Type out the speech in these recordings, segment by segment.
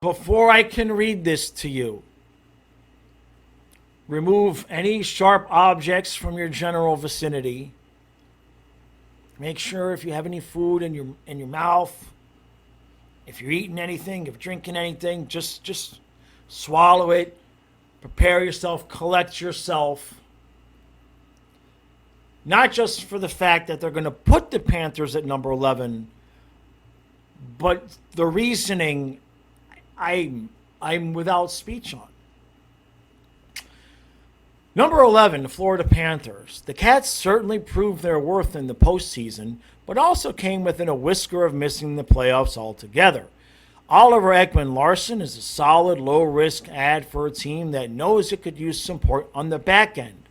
Before I can read this to you, remove any sharp objects from your general vicinity. Make sure if you have any food in your mouth, if you're eating anything, if you're drinking anything, just swallow it. Prepare yourself, collect yourself. Not just for the fact that they're going to put the Panthers at number 11, but the reasoning I'm without speech on. Number 11, the Florida Panthers. The Cats certainly proved their worth in the postseason, but also came within a whisker of missing the playoffs altogether. Oliver Ekman-Larsson is a solid, low-risk ad for a team that knows it could use support on the back end.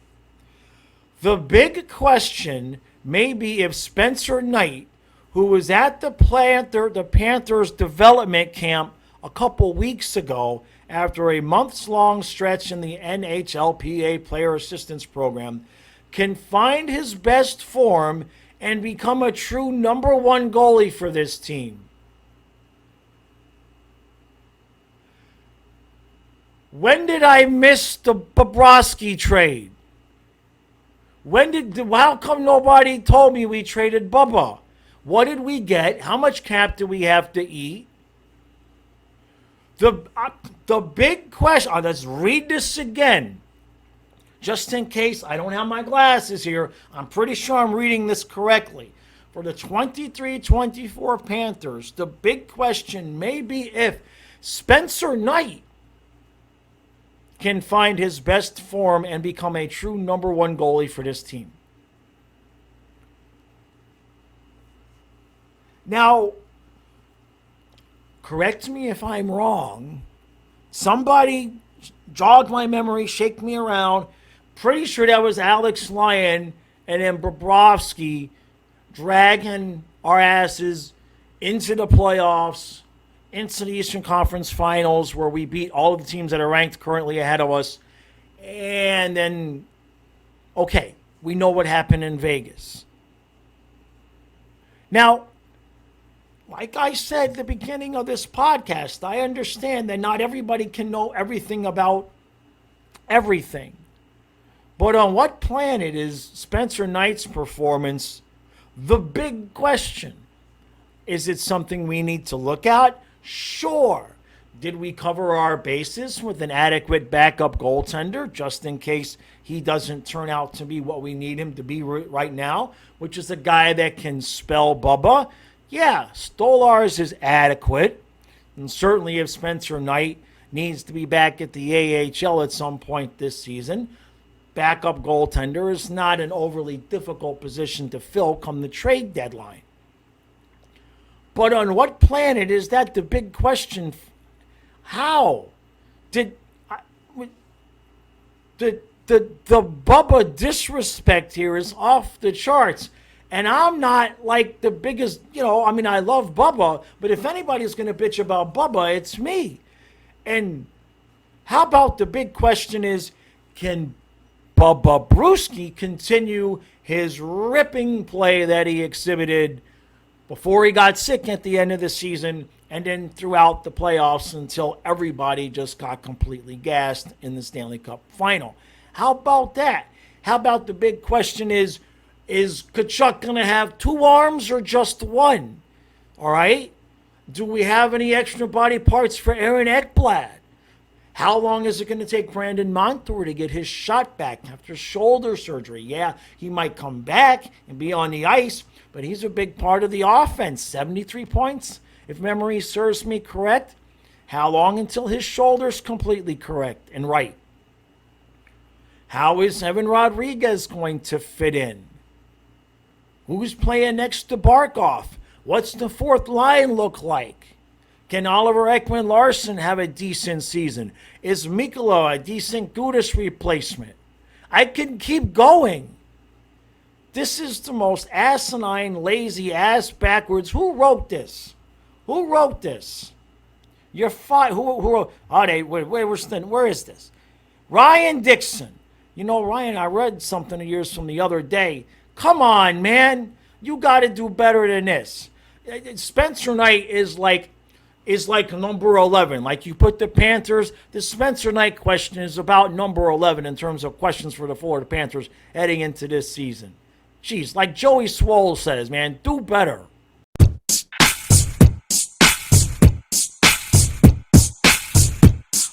The big question may be if Spencer Knight, who was at the Panthers development camp a couple weeks ago after a months-long stretch in the NHLPA Player Assistance Program, can find his best form and become a true number one goalie for this team. When did I miss the Bobrovsky trade? How come nobody told me we traded Bubba? What did we get? How much cap do we have to eat? The big question, let's read this again. Just in case I don't have my glasses here, I'm pretty sure I'm reading this correctly. For the 23-24 Panthers, the big question may be if Spencer Knight can find his best form and become a true number one goalie for this team. Now, correct me if I'm wrong. Somebody jog my memory, shake me around. Pretty sure that was Alex Lyon and then Bobrovsky dragging our asses into the playoffs, into the Eastern Conference Finals, where we beat all of the teams that are ranked currently ahead of us. And then, okay, we know what happened in Vegas. Now, like I said at the beginning of this podcast, I understand that not everybody can know everything about everything. But on what planet is Spencer Knight's performance the big question? Is it something we need to look at? Sure. Did we cover our bases with an adequate backup goaltender just in case he doesn't turn out to be what we need him to be right now, which is a guy that can spell Bubba? Yeah, Stolarz is adequate. And certainly if Spencer Knight needs to be back at the AHL at some point this season, backup goaltender is not an overly difficult position to fill come the trade deadline. But on what planet is that the big question? How did the Bubba disrespect here is off the charts? And I'm not like the biggest, I love Bubba, but if anybody's going to bitch about Bubba, it's me. And how about the big question is, can Bubba Brewski continue his ripping play that he exhibited before he got sick at the end of the season and then throughout the playoffs until everybody just got completely gassed in the Stanley Cup final? How about that? How about the big question is Tkachuk going to have two arms or just one? All right? Do we have any extra body parts for Aaron Ekblad? How long is it going to take Brandon Montour to get his shot back after shoulder surgery? Yeah, he might come back and be on the ice, but he's a big part of the offense. 73 points, if memory serves me correct. How long until his shoulder's completely correct and right? How is Evan Rodriguez going to fit in? Who's playing next to Barkov? What's the fourth line look like? Can Oliver Ekman-Larsson have a decent season? Is Mikula a decent Gudas replacement? I can keep going. This is the most asinine, lazy, ass backwards. Who wrote this? Who wrote this? You're fine. Who wrote? Where is this? Ryan Dixon. Ryan, I read something of yours from the other day. Come on, man. You got to do better than this. Spencer Knight is like is like number 11. Like you put the Panthers, the Spencer Knight question is about number 11 in terms of questions for the Florida Panthers heading into this season. Jeez, like Joey Swole says, man, do better.